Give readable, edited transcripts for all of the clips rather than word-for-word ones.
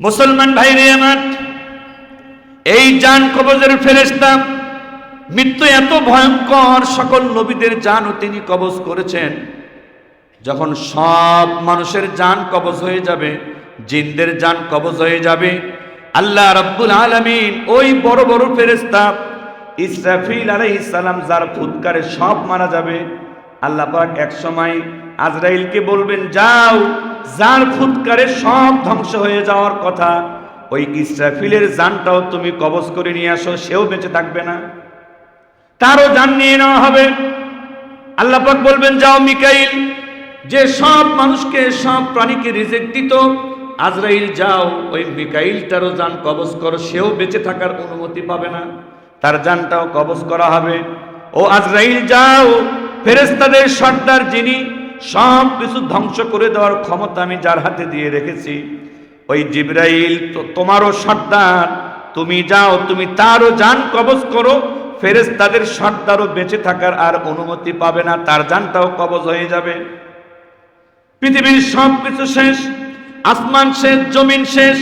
মুসলমান ভাইরে আমার, এই জান কবজের ফেরেশতা, মৃত্যু এত ভয়ঙ্কর, সকল নবীদের জানও তিনি কবজ করেছেন। যখন সব মানুষের জান কবজ হয়ে যাবে, জিনদের জান কবজ হয়ে যাবে, আল্লাহ রাব্বুল আলামিন ওই বড় বড় ফেরেশতা ইসরাফিল আলাইহিস সালাম যার ফুৎকারে সব মারা যাবে, আল্লাহ পাক এক সময় আজরাইলকে বলবেন, যাও, যার ফুৎকারে সব ধ্বংস হয়ে যাওয়ার কথা, ওই ইসরাফিলের জানটাও তুমি কবজ করে নিয়ে আসো, সেও বেঁচে থাকবে না, তারও জান নিয়ে নেওয়া হবে। আল্লাহ পাক বলবেন, যাও মিকাইল, যে সব মানুষকে সব প্রাণীকে রিজিক দিত, আজরাইল যাও, ওই মিকাইলটারও জান কবজ করো, সেও বেঁচে থাকার অনুমতি পাবে না, তার জানটাও কবজ করা হবে। ও আজরাইল যাও, ফেরেশতাদের সর্দার যিনি সব কিছু ধ্বংস করে দেওয়ার ক্ষমতা আমি যার হাতে দিয়ে রেখেছি, ওই জিবরাইল তোমারও সর্দার, তুমি যাও, তুমি তারও জান কবজ করো, ফেরেশতাদের সর্দারও বেঁচে থাকার আর অনুমতি পাবে না, তার জানটাও কবজ হয়ে যাবে। পৃথিবীর সব কিছু শেষ, আসমান শেষ, জমিন শেষ,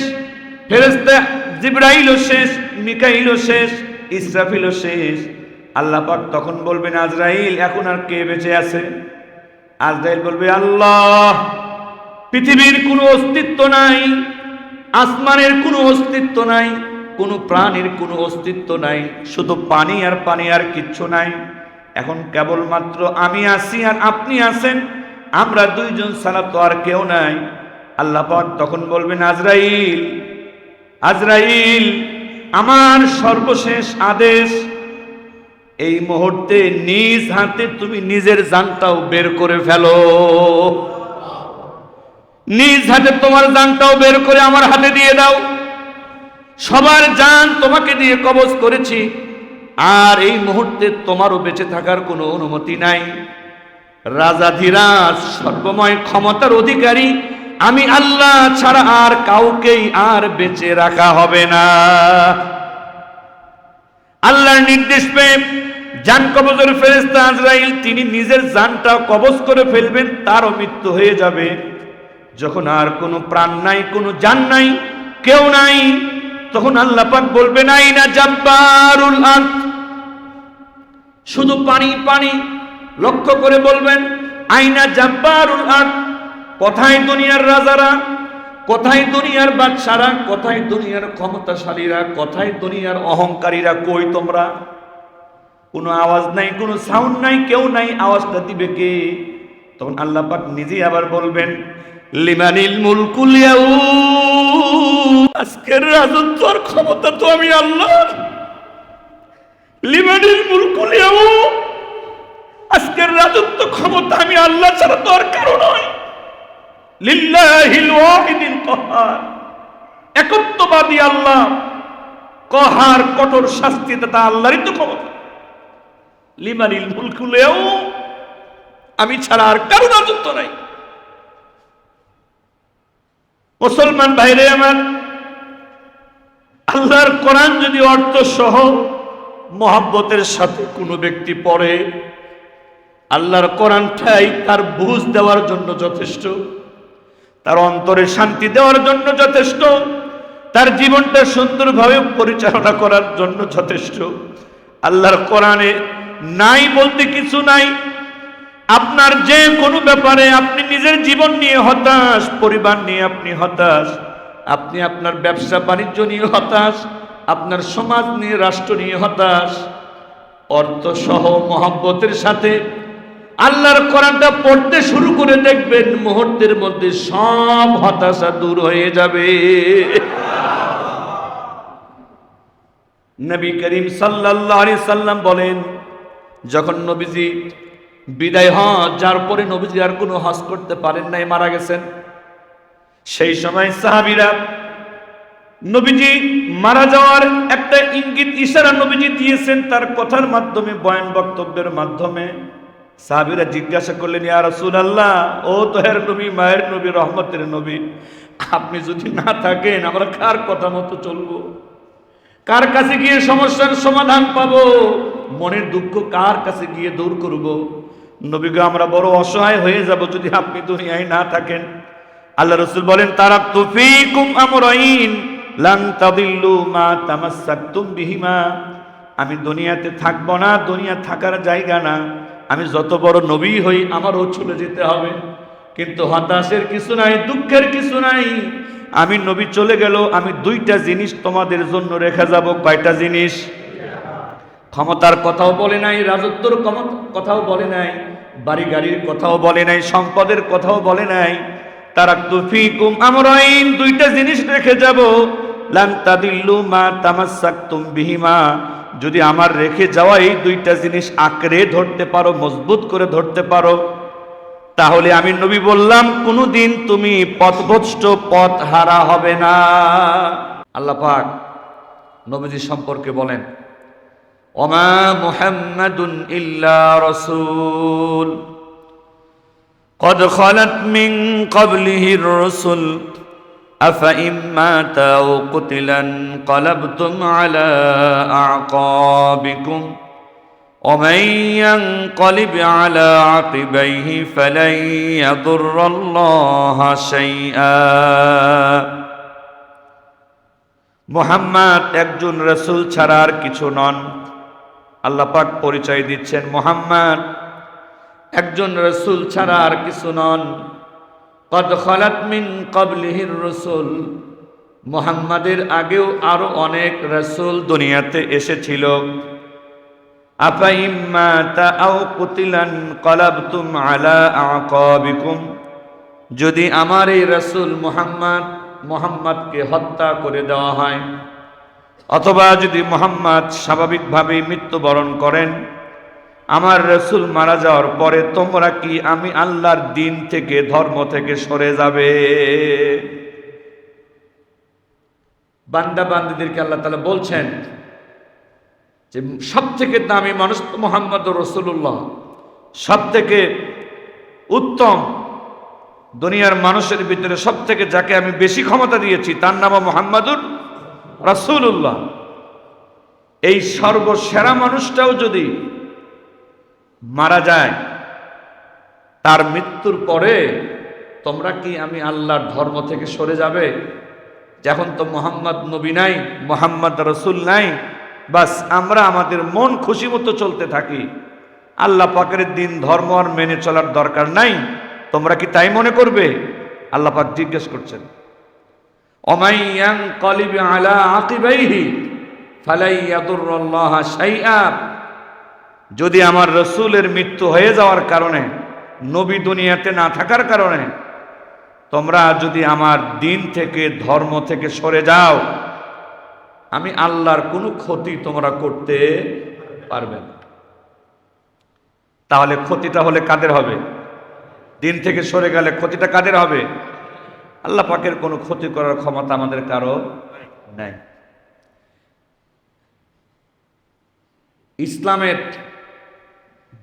ফেরেশতা জিবরাইলও শেষ, মিকাইলও শেষ, ইসরাফিলও শেষ। আল্লাহ পাক তখন বলবেন, আজরাইল, এখন আর কে বেঁচে আছে? আজরাইল বলবে, আল্লাহ, পৃথিবীর কোনো অস্তিত্ব নাই, আসমানের কোনো অস্তিত্ব নাই, কোনো প্রাণীর কোনো অস্তিত্ব নাই, শুধু পানি আর পানি, আর কিচ্ছু নাই। এখন কেবলমাত্র আমি আছি আর আপনি আছেন, আমরা দুইজন ছাড়া তো আর কেউ নাই। আল্লাহ পাক তখন বলবেন, আজরাইল, আজরাইল, আমার সর্বশেষ আদেশ, এই মুহূর্তে নিজ হাতে তুমি নিজের জানটাও বের করে ফেলো, নিজ হাতে তোমার জানটাও বের করে আমার হাতে দিয়ে দাও। সবার জান তোমাকে দিয়ে কবজ করেছি, আর এই মুহূর্তে তোমারও বেঁচে থাকার কোনো অনুমতি নাই। রাজাধিরাজ, সর্বময় ক্ষমতার অধিকারী আমি আল্লাহ ছাড়া আর কাউকেই আর বেঁচে রাখা হবে না। আল্লাহর নির্দেশ পেয়ে জান কবজের ফেরেশতা আজরাইল তিনি নিজের জানটা কবজ করে ফেলবেন, তারও মৃত্যু হয়ে যাবে। যখন আর কোনো প্রাণ নাই, কোনো জান নাই, কেউ নাই, তখন আল্লাহ পাক বলবেন, আইনা জাব্বারুল আরদ, শুধু পানি পানি, লক্ষ্য করে বলবেন, আইনা জাব্বারুল আরদ, কোথায় দুনিয়ার রাজারা, কোথায় দুনিয়ার বাদশারা, কোথায় দুনিয়ার ক্ষমতাশালীরা, কোথায় দুনিয়ার অহংকারীরা, কই তোমরা? কোনো আওয়াজ নাই, কোনো সাউন্ড নাই, কেউ নাই, আওয়াজটা দিবে কে? তখন আল্লাহ পাক নিজেই আবার বলবেন, লিমানিল মুলকুল ইয়াউম, আজকের রাজত্ব আর ক্ষমতা তো আমি আল্লাহর। লিমানিল মুলকুল ইয়াউম, আজকের রাজত্ব ক্ষমতা আমি আল্লাহ ছাড়া তো আর কারো নয়। লিল্লাহিল ওয়াহিদিল কাহ্হার, একত্ববাদী আল্লাহ, কহার, কঠোর শাস্তি দাতা আল্লাহরই তো ক্ষমতা। লিমানিল মুলকুল ইয়াউম, আমি ছাড়া আর কারো রাজত্ব নাই। মুসলমান ভাইরে আমার, আল্লাহর কোরআন যদি অর্থ সহ মহব্বতের সাথে কোনো ব্যক্তি পড়ে, আল্লাহর কোরআনটাই তার বুঝ দেওয়ার জন্য যথেষ্ট, তার অন্তরে শান্তি দেওয়ার জন্য যথেষ্ট, তার জীবনটা সুন্দরভাবে পরিচালনা করার জন্য যথেষ্ট। আল্লাহর কোরআনে নাই বলতে কিছু নাই। আপনার যে কোনো ব্যাপারে আপনি নিজের জীবন নিয়ে হতাশ, পরিবার নিয়ে আপনি হতাশ, আপনি আপনার ব্যবসা বাণিজ্য নিয়ে হতাশ, আপনার সমাজ নিয়ে, রাষ্ট্র নিয়ে হতাশ, অর্থ সহ মহব্বতের সাথে আল্লাহর কোরআনটা পড়তে শুরু করে দেখবেন, মুহূর্তের মধ্যে সব হতাশা দূর হয়ে যাবে। নবী করিম সাল্লাল্লাহু আলাইহি সাল্লাম বলেন, যখন নবীজি বিদায় হজ, যার পরে নবীজি আর কোনো হজ করতে পারেন নাই, মারা গেছেন, সেই সময় সাহাবীরা নবীজি মারা যাওয়ার একটা ইঙ্গিত, ইশারা নবীজি দিয়েছেন তার কথার মাধ্যমে, বয়ান বক্তব্যের মাধ্যমে। সাহাবীরা জিজ্ঞাসা করলেন, ইয়া রাসূলুল্লাহ, ও তোহের নবী, মায়ের নবী, রহমতের নবী, আপনি যদি না থাকেন আমরা কার কথা মতো চলবো? কার কাছে গিয়ে সমস্যার সমাধান পাবো? মনের দুঃখ কার কাছে গিয়ে দূর করব? নবী গো, আমরা বড় অসহায় হয়ে যাব যদি আপনি দুনিয়ায় না থাকেন। আল্লাহ রাসূল বলেন, তারাকতু ফীকুম আমরাইন লান তাদিল্লু মা তামাসসাকতুম বিহিমা। আমি দুনিয়াতে থাকবো না, দুনিয়া থাকার জায়গা না। আমি যত বড় নবী হই আমারও চলে যেতে হবে, কিন্তু হতাশের কিছু নাই, দুঃখের কিছু নাই। আমি নবী চলে গেল, আমি দুইটা জিনিস তোমাদের জন্য রেখে যাব। কয়টা জিনিস? ক্ষমতার কথাও বলে নাই, রাজত্বর কথাও বলে নাই, বাড়ি গাড়ির কথাও বলে নাই, সম্পদের কথাও বলে নাই। তারাকতু ফীকুম আমরাইন, দুইটা জিনিস রেখে যাব। লান তাদিল্লু মা তামাসসাকতুম বিহিমা, যদি আমার রেখে যাওয়া এই দুইটা জিনিস আঁকড়ে ধরতে পারো, মজবুত করে ধরতে পারো, তাহলে আমি নবী বললাম কোনোদিন তুমি পথভ্রষ্ট, পথ হারা হবে না। আল্লাহ পাক নবীজি সম্পর্কে বলেন, ওমা মুহাম্মাদুন ইল্লা রাসূল قد خلت من قبله الرسل أفإن مات أو قتل انقلبتم على أعقابكم ومن ينقلب على عقبيه فلن يضر الله شيئا। মুহাম্মদ একজন রাসূল ছাড়া আর কিছু নন। আল্লাহ পাক পরিচয় দিচ্ছেন, মুহাম্মদ একজন রাসূল ছাড়া আর কিছু নন। কদ খালাত মিন ক্বাবলিহির রাসূল, মুহাম্মাদের আগেও আরো অনেক রাসূল দুনিয়াতে এসেছিল। আফা ইম্মাতা আও কুতিলান ক্বালাবতুম আলা আকাবিকুম, যদি আমার এই রাসূল মুহাম্মাদকে হত্যা করে দেওয়া হয়, অথবা যদি মুহাম্মদ স্বাভাবিকভাবে মৃত্যুবরণ করেন, আমার রাসূল মারা যাওয়ার পরে তোমরা কি আমি আল্লাহর দিন থেকে, ধর্ম থেকে সরে যাবে? বান্দা বান্দীদেরকে আল্লাহ তাআলা বলছেন যে সব থেকে দামি মানুষ তো মুহাম্মদুর রাসূলুল্লাহ, সব থেকে উত্তম দুনিয়ার মানুষের ভিতরে সব থেকে যাকে আমি বেশি ক্ষমতা দিয়েছি তার নাম মুহাম্মদুর রাসূলুল্লাহ। এই সর্বসেরা মানুষটাও যদি মারা যায়, তার মৃত্যুর পরে তোমরা কি আমি আল্লাহর ধর্ম থেকে সরে যাবে? যখন তো মুহাম্মদ নবী নাই, মুহাম্মদ রাসূল নাই, বাস আমরা আমাদের মন খুশি মতো চলতে থাকি, আল্লাহ পাকের দিন ধর্ম আর মেনে চলার দরকার নাই, তোমরা কি তাই মনে করবে? আল্লাহ পাক জিজ্ঞেস করছেন, ওমাই ইয়ানকালিবু আলা আকিবাইহি ফালাই ইয়াদুরুল্লাহ শাইআ, যদি আমার রাসূলের মৃত্যু হয়ে যাওয়ার কারণে, নবী দুনিয়াতে না থাকার কারণে তোমরা যদি আমার দিন থেকে, ধর্ম থেকে সরে যাও, আমি আল্লাহর কোনো ক্ষতি তোমরা করতে পারবে না। তাহলে ক্ষতিটা হলে কাদের হবে? দিন থেকে সরে গেলে ক্ষতিটা কাদের হবে? আল্লাহ পাকের কোনো ক্ষতি করার ক্ষমতা আমাদের কারো নাই। ইসলামের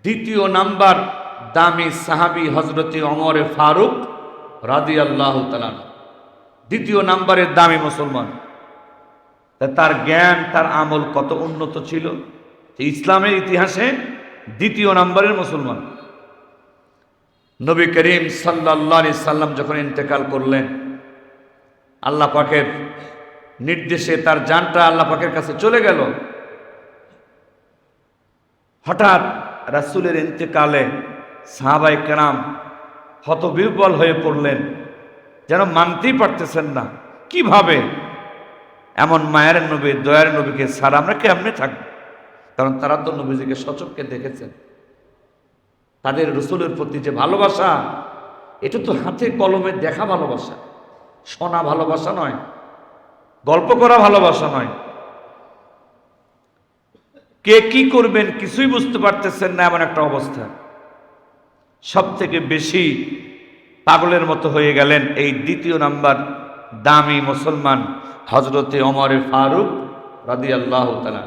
দ্বিতীয় নাম্বার দামি সাহাবী হযরতে ওমর ফারুক রাদিয়াল্লাহু তাআলা, দ্বিতীয় নাম্বারের দামি মুসলমান। তার জ্ঞান, তার আমল কত উন্নত ছিল, ইসলামের ইতিহাসে দ্বিতীয় নাম্বারের মুসলমান। নবী করিম সাল্লাল্লাহু আলাইহি সাল্লাম যখন ইন্তেকাল করলেন, আল্লাহ পাকের নির্দেশে তার জানটা আল্লাহ পাকের কাছে চলে গেল। হঠাৎ রাসূলের ইন্তেকালে সাহাবায়ে কেরাম হতবিহ্বল হয়ে পড়লেন, যেন মানতেই পারতেছেন না, কিভাবে এমন মায়ের নবী, দয়ার নবীকে ছাড়া আমরা কেমনে থাকবো? কারণ তারা তো নবীজিকে সচক্ষে দেখেছেন। তাদের রাসূলের প্রতি যে ভালোবাসা, এটা তো হাতে কলমে দেখা ভালোবাসা, শোনা ভালোবাসা নয়, গল্প করা ভালোবাসা নয়। কে কি করবেন কিছুই বুঝতে পারতেছেন না, এমন একটা অবস্থা। সব থেকে বেশি পাগলের মতো হয়ে গেলেন এই দ্বিতীয় নাম্বার দামি মুসলমান হযরতে ওমর ফারুক রাদিয়াল্লাহু তাআলা।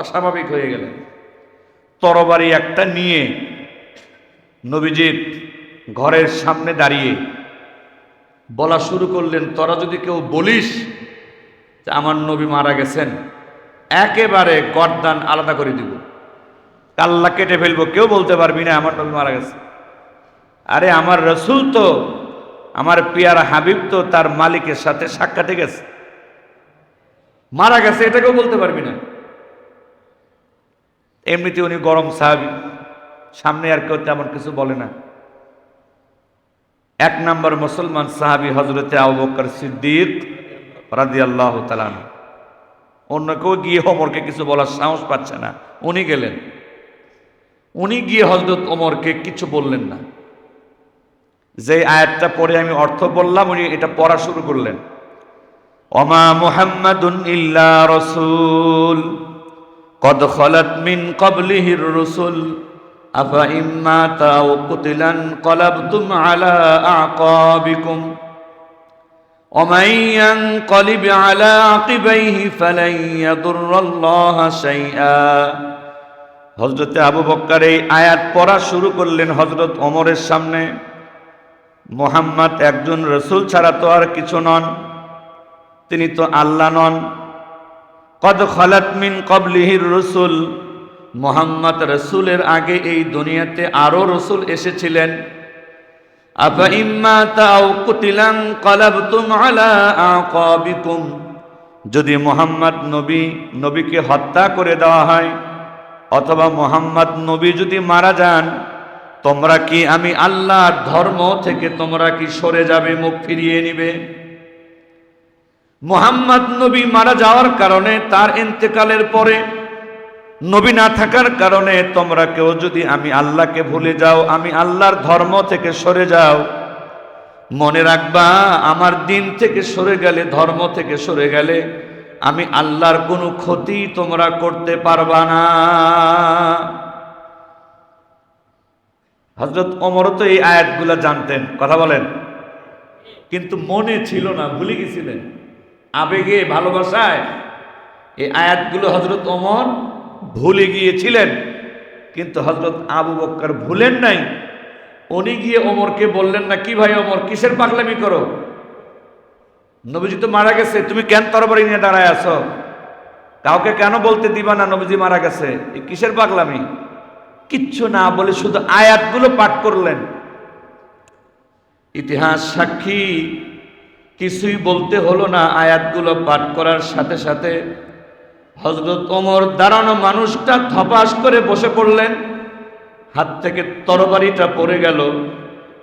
অস্বাভাবিক হয়ে গেলেন। তরবারি একটা নিয়ে নবীজির ঘরের সামনে দাঁড়িয়ে বলা শুরু করলেন, তোরা যদি কেউ বলিস যে আমার নবী মারা গেছেন, একেবারে গর্দান আলাদা করে দিব, কাল্লা কেটে ফেলবো, কেউ বলতে পারবি না আমার নবী মারা গেছে। আরে আমার রাসূল তো আমার পিয়ারা হাবিব তো তার মালিকের সাথে সাক্ষাতে গেছে, মারা গেছে এটাকেও বলতে পারবি না। এমনিতে উনি গরম সাহাবী, সামনে আর কেউ তেমন কিছু বলে না। এক নম্বর মুসলমান সাহাবী হযরতে আবু বকর সিদ্দিক রাদিয়াল্লাহু তাআলা। অন্য কেউ গিয়ে ওমরকে কিছু বলার সাহস পাচ্ছে না, উনি গেলেন। উনি গিয়ে হযরত ওমরকে কিছু বললেন না। যে আয়াতটা পড়ে আমি অর্থ বললাম, উনি এটা পড়া শুরু করলেন। ওমা মুহাম্মাদুন ইল্লা রাসূল কদ খালাত মিন ক্বাবলিহির রাসূল আফা ইম্মা তাও কুতিলান ক্বালাবতুম আলা আকাবিকুম ومن ينقلب على عقبيه فلن يضر الله شيئا। হযরত আবু বকর এই আয়াত পড়া শুরু করলেন হযরত ওমরের সামনে। মুহাম্মদ একজন রাসূল ছাড়া তো আর কিছু নন, তিনি তো আল্লাহ নন। কদ খালাত মিন ক্বাবলিহির রাসূল, মুহাম্মদ রাসূলের আগে এই দুনিয়াতে আরো রাসূল এসেছিলেন। আফা ইম্মা তাও কুতিলান ক্বালাবতুম আলা আকাবিকুম, যদি মুহাম্মদ নবীকে হত্যা করে দেওয়া হয় অথবা মুহাম্মদ নবী যদি মারা যান, তোমরা কি আমি আল্লাহর ধর্ম থেকে তোমরা কি সরে যাবে, মুখ ফিরিয়ে নিবে? মুহাম্মদ নবী মারা যাওয়ার কারণে, তার ইন্তেকালের পরে নবী না থাকার কারণে তোমরা কেউ যদি আমি আল্লাহকে ভুলে যাও, আমি আল্লাহর ধর্ম থেকে সরে যাও, মনে রাখবা আমার দিন থেকে সরে গেলে, ধর্ম থেকে সরে গেলে আমি আল্লাহর কোনো ক্ষতি তোমরা করতে পারবা না। হযরত ওমর তো এই আয়াতগুলো জানতেন, কথা বলেন, কিন্তু মনে ছিল না, ভুলে গেছিলেন। আবেগে ভালোবাসায় এই আয়াতগুলো হযরত ওমর ভুলে গিয়েছিলেন, কিন্তু হযরত আবু বকর ভুলেন নাই। উনি গিয়ে ওমরকে বললেন না, কি ভাই ওমর, কিসের পাগলামি করো? নবীজি তো মারা গেছে, তুমি কেন তরবারি নিয়ে দাঁড়ায় আছো? কাউকে কেন বলতে দিবা না নবীজি মারা গেছে? এই কিসের পাগলামি? কিচ্ছু না বলে শুধু আয়াতগুলো পাঠ করলেন। ইতিহাস সাক্ষী, কিছুই বলতে হলো না, আয়াতগুলো পাঠ করার সাথে সাথে হযরত ওমর দাঁড়ানো মানুষটা ধপাস করে বসে পড়লেন, হাত থেকে তরবারিটা পড়ে গেল,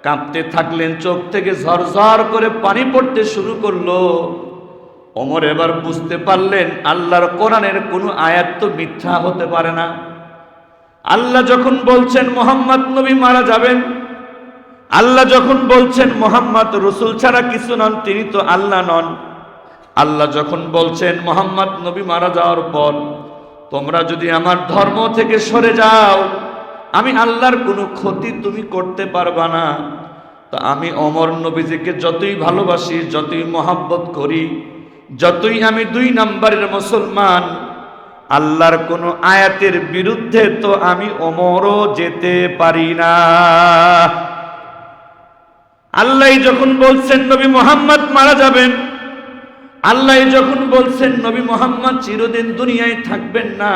কাঁপতে থাকলেন, চোখ থেকে ঝরঝর করে পানি পড়তে শুরু করলো। ওমর এবার বুঝতে পারলেন আল্লাহর কোরআনের কোনো আয়াত তো মিথ্যা হতে পারে না। আল্লাহ যখন বলছেন মুহাম্মদ নবী মারা যাবেন, আল্লাহ যখন বলছেন মুহাম্মদ রাসূল ছাড়া কিছু নন, তিনি তো আল্লাহ নন, আল্লাহ যখন বলছেন মুহাম্মদ নবী মারা যাওয়ার পর তোমরা যদি আমার ধর্ম থেকে সরে যাও, আমি আল্লাহর কোনো ক্ষতি তুমি করতে পারবা না, তো আমি ওমর নবীজিকে যতই ভালোবাসি, যতই মহব্বত করি, যতই আমি 2 নম্বরের মুসলমান, আল্লাহর কোনো আয়াতের বিরুদ্ধে তো আমি ওমরও যেতে পারি না। আল্লাহ যখন বলছেন নবী মুহাম্মদ মারা যাবেন, আল্লাহ যখন বলছেন নবী মুহাম্মদ চিরদিন দুনিয়ায় থাকবেন না,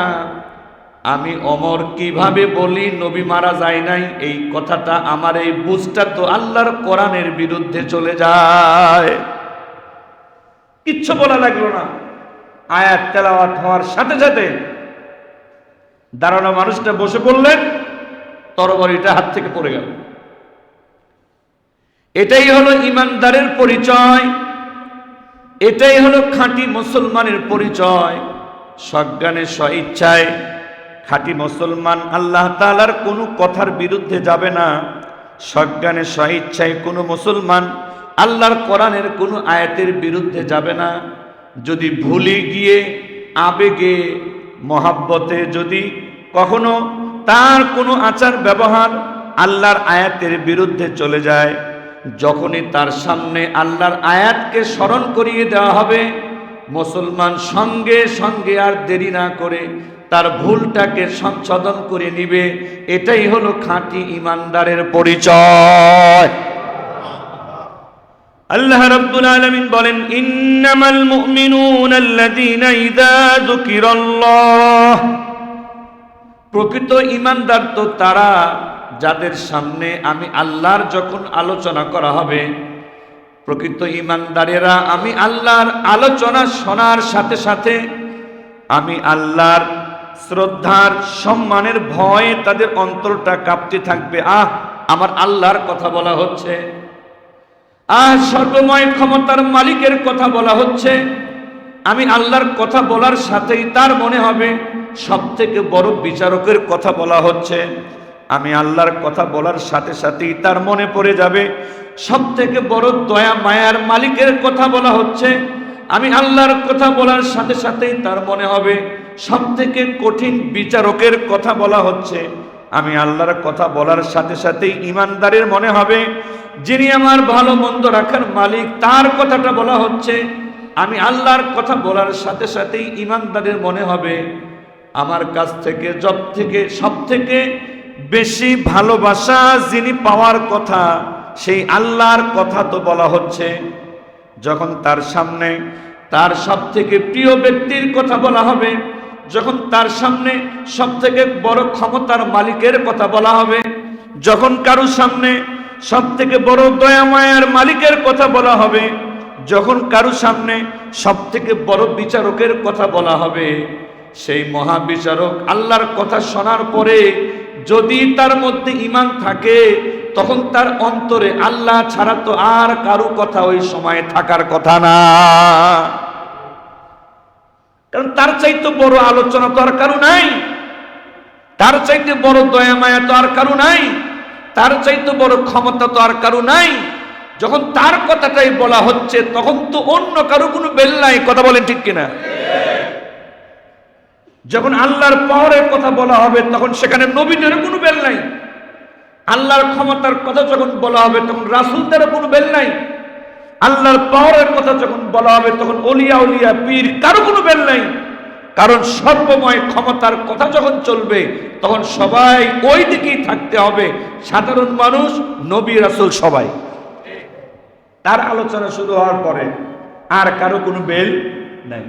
আমি ওমর কিভাবে বলি নবী মারা যায় নাই? এই কথাটা, আমার এই বুঝটা তো আল্লাহর কোরআনের বিরুদ্ধে চলে যায়। কিচ্ছু বলা লাগলো না, আয়াত তেলাওয়াত হওয়ার সাথে সাথে দাঁড়ানো মানুষটা বসে পড়লেন, তরবারিটা হাত থেকে পড়ে গেল। এটাই হলো ইমানদারের পরিচয়, এটাই হলো খাঁটি মুসলমানের পরিচয়। সজ্ঞানে স্বইচ্ছায় খাঁটি মুসলমান আল্লাহ তাআলার কোনো কথার বিরুদ্ধে যাবে না। সজ্ঞানে স্বইচ্ছায় কোনো মুসলমান আল্লাহর কোরআনের কোনো আয়াতের বিরুদ্ধে যাবে না। যদি ভুলে গিয়ে আবেগে মহাব্বতে যদি কখনো তার কোনো আচার ব্যবহার আল্লাহর আয়াতের বিরুদ্ধে চলে যায়, যখনই তার সামনে আল্লাহর আয়াতকে স্মরণ করিয়ে দেওয়া হবে, মুসলমান সঙ্গে সঙ্গে আর দেরি না করে তার ভুলটাকে সংশোধন করে নিবে। এটাই হলো খাঁটি ইমানদারের পরিচয়। আল্লাহ রাব্বুল আলামিন বলেন, ইন্নামাল মুমিনুনা আল্লাযীনা ইযা যুকিরাল্লাহ, প্রকৃত ইমানদার তো তারা যাদের সামনে আমি আল্লাহর যখন আলোচনা করা হবে, প্রকৃত ঈমানদারেরা আমি আল্লাহর আলোচনা শোনার সাথে সাথে আমি আল্লাহর শ্রদ্ধার সম্মানের ভয়ে তাদের অন্তরটা কাঁপতে থাকবে। আমার আল্লাহর কথা বলা হচ্ছে, সর্বময় ক্ষমতার মালিকের কথা বলা হচ্ছে। আমি আল্লাহর কথা বলার সাথেই তার মনে হবে সবথেকে বড় বিচারকের কথা বলা হচ্ছে। আমি আল্লাহর কথা বলার সাথে সাথেই তার মনে পড়ে যাবে সবথেকে বড় দয়া মায়ার মালিকের কথা বলা হচ্ছে। আমি আল্লাহর কথা বলার সাথে সাথেই তার মনে হবে সবথেকে কঠিন বিচারকের কথা বলা হচ্ছে। আমি আল্লাহর কথা বলার সাথে সাথেই ঈমানদারের মনে হবে যিনি আমার ভালো মন্দ রাখার মালিক, তার কথাটা বলা হচ্ছে। আমি আল্লাহর কথা বলার সাথে সাথেই ঈমানদারের মনে হবে আমার কাছ থেকে সব থেকে বেশি ভালোবাসা যিনি পাওয়ার কথা সেই আল্লাহর কথা তো বলা হচ্ছে। যখন তার সামনে তার সব থেকে প্রিয় ব্যক্তির কথা বলা হবে, যখন তার সামনে সব থেকে বড় ক্ষমতার মালিকের কথা বলা হবে, যখন কারো সামনে সব থেকে বড় দয়া মায়ার মালিকের কথা বলা হবে, যখন কারো সামনে সব থেকে বড় বিচারকের কথা বলা হবে, সেই মহাবিচারক আল্লাহর কথা শোনার পরে যদি তার মধ্যে ঈমান থাকে তখন তার অন্তরে আল্লাহ ছাড়া তো আর কারো কথা ওই সময় থাকার কথা না। কারণ তার চাইতে বড় আলোচনা তো আর কারো নাই, তার চাইতে বড় দয়া মায়া তো আর কারো নাই, তার চাইতে বড় ক্ষমতা তো আর কারো নাই। যখন তার কথাটাই বলা হচ্ছে তখন তো অন্য কারো কোনো বেল নাই। কথা বলেন ঠিক কিনা? যখন আল্লাহর পাওয়ারের কথা বলা হবে তখন সেখানে নবীদের কোনো বেল নাই। আল্লাহর ক্ষমতার কথা যখন বলা হবে তখন রাসূলদেরও কোনো বেল নাই। আল্লাহর পাওয়ারের কথা যখন বলা হবে তখন ওলিয়া উলিয়া পীর কারো কোনো বেল নাই। কারণ সর্বময় ক্ষমতার কথা যখন চলবে তখন সবাই ওই দিকেই থাকতে হবে, সাধারণ মানুষ, নবী রাসূল সবাই। তার আলোচনা শুরু হওয়ার পরে আর কারো কোনো বেল নাই।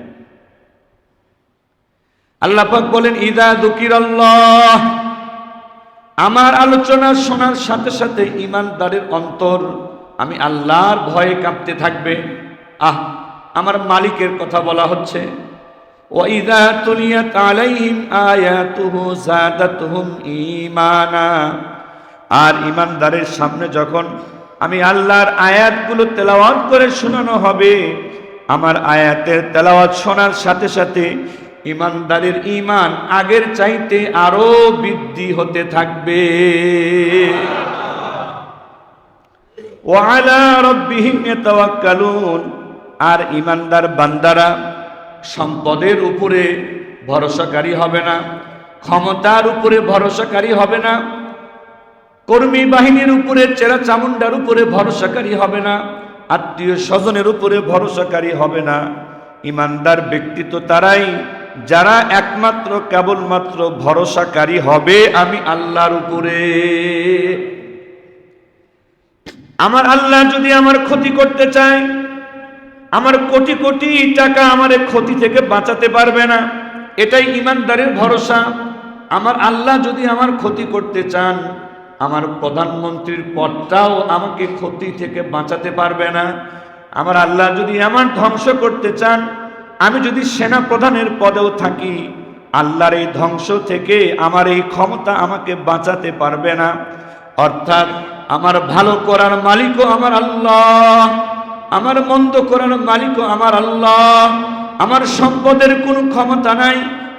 আল্লাহ পাক বলেন ইযা যুকিরাল্লাহ, আমার আলোচনা শোনার সাথে সাথে ঈমানদারের অন্তর আমি আল্লাহর ভয়ে কাঁপতে থাকবে। আমার মালিকের কথা বলা হচ্ছে। ওয়া ইযা তুলিয়াত আলাইহিম আয়াতুহু যাদাতুহুম ঈমানা, আর ঈমানদারের সামনে যখন আমি আল্লাহর আয়াতগুলো তেলাওয়াত করে শোনানো হবে, আমার আয়াতের তেলাওয়াত শোনার সাথে সাথে ঈমানদারের ঈমান আগের চাইতে আরো বৃদ্ধি হতে থাকবে। ওয়া আলা রাব্বিহিম ইয়াতাওয়াক্কালুন, আর ঈমানদার বান্দারা সম্পদের উপরে ভরসাকারী হবে না, ক্ষমতার উপরে ভরসাকারী হবে না, কর্মী বাহিনীর উপরে, চেরা চামুন্ডার উপরে ভরসাকারী হবে না, আত্মীয় স্বজনের উপরে ভরসাকারী হবে না। ঈমানদার ব্যক্তি তো তারাই যারা একমাত্র কেবলমাত্র ভরসাকারী হবে আমি আল্লাহর উপরে। আমার আল্লাহ যদি আমার ক্ষতি করতে চায়, আমার কোটি কোটি টাকা আমার ক্ষতি থেকে বাঁচাতে পারবে না, এটাই ঈমানদারের ভরসা। আমার আল্লাহ যদি আমার ক্ষতি করতে চান, আমার প্রধানমন্ত্রীর পদটাও আমাকে ক্ষতি থেকে বাঁচাতে পারবে না। আমার আল্লাহ যদি আমার ধ্বংস করতে চান, আমি যদি সেনা প্রধানের পদেও থাকি, আল্লাহর এই ধ্বংস থেকে আমার এই ক্ষমতা আমাকে বাঁচাতে পারবে না। অর্থাৎ আমার ভালো করার মালিকও আমার আল্লাহ, আমার মন্দ করার মালিকও আমার আল্লাহ। আমার সম্পদের কোনো ক্ষমতা নাই,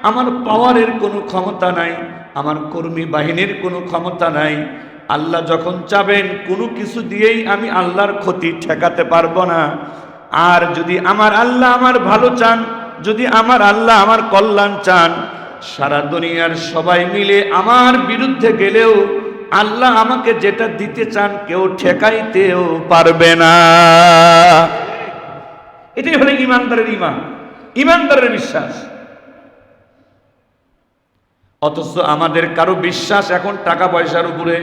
আমার পাওয়ারের কোনো ক্ষমতা নাই, আমার কর্মী বাহিনীর কোনো ক্ষমতা নাই। আল্লাহ যখন চাবেন কোনো কিছু দিয়েই আমি আল্লাহর ক্ষতি ঠেকাতে পারবো না। আর যদি আমার আল্লাহ আমার ভালো চান, যদি আমার আল্লাহ আমার কল্যাণ চান, সারা দুনিয়ার সবাই মিলে আমার বিরুদ্ধে গেলেও আল্লাহ আমাকে যেটা দিতে চান কেউ ঠেকাইতেও পারবে না। এটাই হলো ঈমানদারের ঈমান, ঈমানদারের বিশ্বাস। অথচ আমাদের কারো বিশ্বাস এখন টাকা পয়সার উপরে।